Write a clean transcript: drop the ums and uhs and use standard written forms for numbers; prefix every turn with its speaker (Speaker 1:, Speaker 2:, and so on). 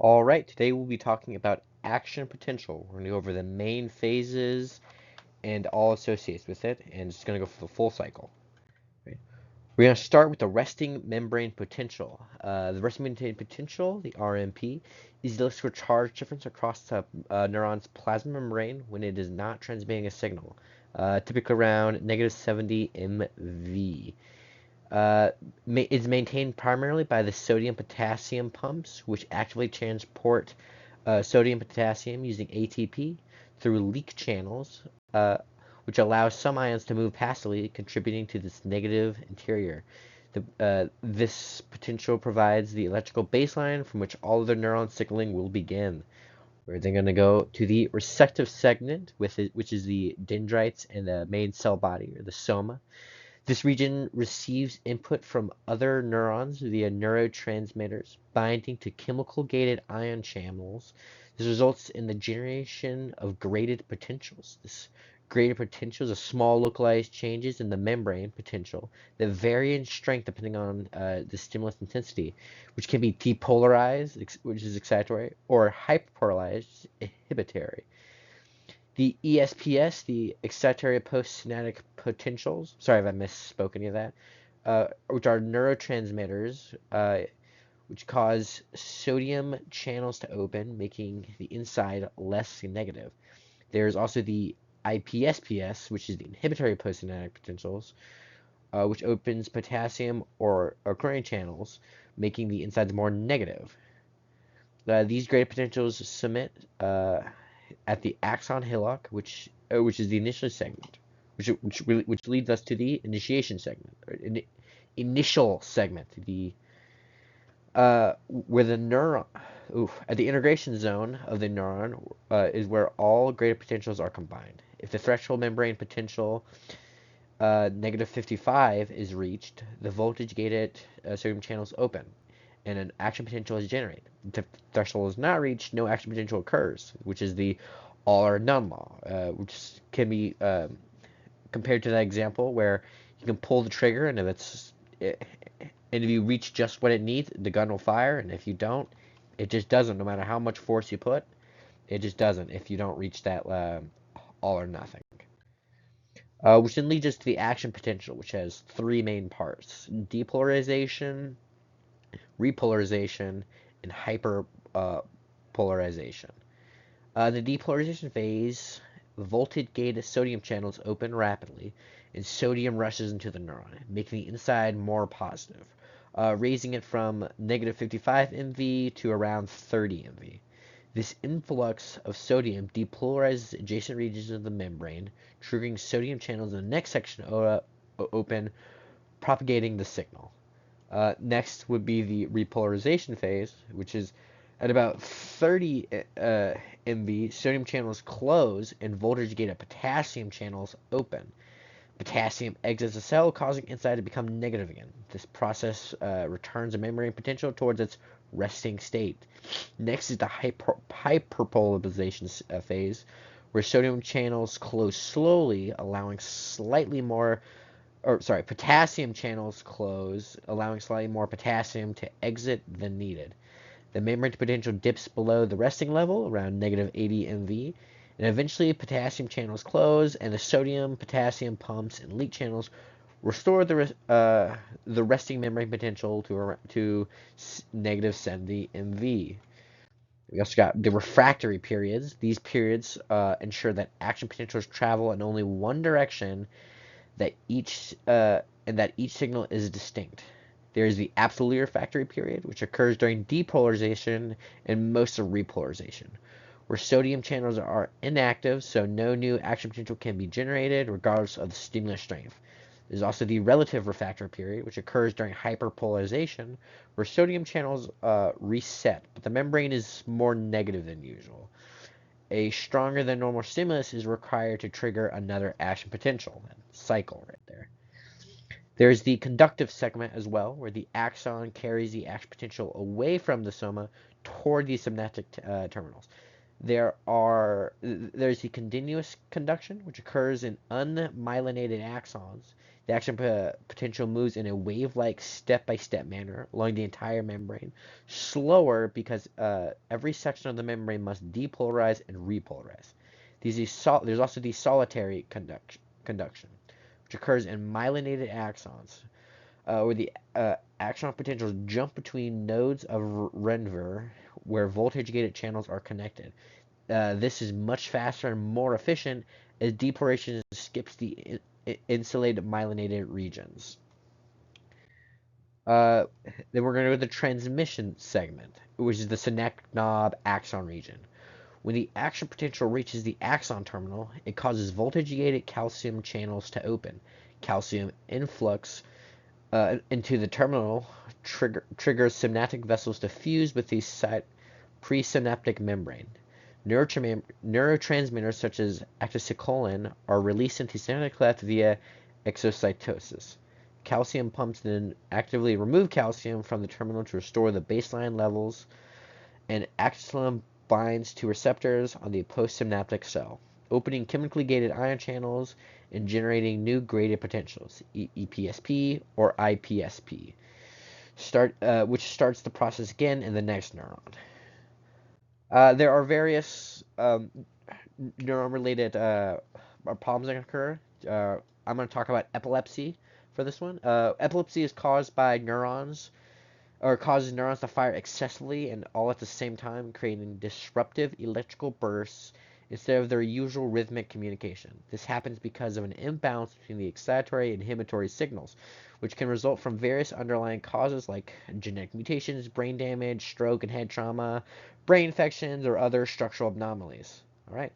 Speaker 1: All right, today we'll be talking about action potential. We're going to go over the main phases and all associated with it, and it's going to go for the full cycle. Right? We're going to start with the resting membrane potential. The resting membrane potential, the RMP, is the electrical charge difference across the neuron's plasma membrane when it is not transmitting a signal, typically around -70 MV. Uh, is maintained primarily by the sodium-potassium pumps, which actively transport sodium-potassium using ATP through leak channels, uh, which allows some ions to move passively, contributing to this negative interior. This potential provides the electrical baseline from which all other neuron signaling will begin. We're then going to go to the receptive segment, which is the dendrites and the main cell body, or the soma. This region receives input from other neurons via neurotransmitters binding to chemical-gated ion channels. This results in the generation of graded potentials. This graded potentials are small localized changes in the membrane potential that vary in strength depending on the stimulus intensity, which can be depolarized, which is excitatory, or hyperpolarized, inhibitory. The ESPS, the excitatory postsynaptic potentials, sorry if I misspoke any of that, which are neurotransmitters, which cause sodium channels to open, making the inside less negative. There's also the IPSPS, which is the inhibitory postsynaptic potentials, which opens potassium or chlorine channels, making the insides more negative. These graded potentials submit at the axon hillock, which is the initial segment, which leads us to the initiation segment, or initial segment, the where the neuron, at the integration zone of the neuron is where all graded potentials are combined. If the threshold membrane potential -55 is reached, the voltage gated sodium channels open and an action potential is generated. If the threshold is not reached, no action potential occurs, which is the all or none law, which can be compared to that example where you can pull the trigger and if you reach just what it needs, the gun will fire, and if you don't, it just doesn't. No matter how much force you put, it just doesn't if you don't reach that all or nothing. Which then leads us to the action potential, which has three main parts: depolarization, repolarization, and hyperpolarization. The depolarization phase, voltage-gated sodium channels open rapidly, and sodium rushes into the neuron, making the inside more positive, raising it from -55 MV to around 30 MV. This influx of sodium depolarizes adjacent regions of the membrane, triggering sodium channels in the next section open, propagating the signal. Next would be the repolarization phase, which is at about 30 MV, sodium channels close and voltage-gated potassium channels open. Potassium exits the cell, causing inside to become negative again. This process returns the membrane potential towards its resting state. Next is the hyperpolarization phase, where sodium channels close slowly, allowing slightly more potassium channels close, allowing slightly more potassium to exit than needed. The membrane potential dips below the resting level, around -80 MV, and eventually potassium channels close, and the sodium, potassium pumps, and leak channels restore the resting membrane potential to -70 MV. We also got the refractory periods. These periods ensure that action potentials travel in only one direction that each signal is distinct. There is the absolute refractory period, which occurs during depolarization and most of repolarization, where sodium channels are inactive, so no new action potential can be generated regardless of the stimulus strength. There's also the relative refractory period, which occurs during hyperpolarization, where sodium channels reset, but the membrane is more negative than usual. A stronger than normal stimulus is required to trigger another action potential. Cycle right there. There's the conductive segment as well, where the axon carries the action potential away from the soma toward the synaptic terminals. There's the continuous conduction, which occurs in unmyelinated axons. The action potential moves in a wave-like step-by-step manner along the entire membrane, slower because every section of the membrane must depolarize and repolarize. There's also the solitary conduction, which occurs in myelinated axons, where the axon potentials jump between nodes of Renver, where voltage-gated channels are connected. This is much faster and more efficient as depolarization skips the insulated myelinated regions. Then we're going to go to the transmission segment, which is the synaptic knob axon region. When the action potential reaches the axon terminal, it causes voltage-gated calcium channels to open. Calcium influx into the terminal triggers synaptic vessels to fuse with the presynaptic membrane. Neurotransmitters such as acetylcholine are released into synaptic cleft via exocytosis. Calcium pumps then actively remove calcium from the terminal to restore the baseline levels, and acetylcholine binds to receptors on the postsynaptic cell, opening chemically gated ion channels and generating new graded potentials, EPSP or IPSP, which starts the process again in the next neuron. There are various neuron-related problems that occur. I'm going to talk about epilepsy for this one. Epilepsy is caused by neurons, or causes neurons to fire excessively and all at the same time, creating disruptive electrical bursts instead of their usual rhythmic communication. This happens because of an imbalance between the excitatory and inhibitory signals, which can result from various underlying causes like genetic mutations, brain damage, stroke and head trauma, brain infections, or other structural anomalies. All right.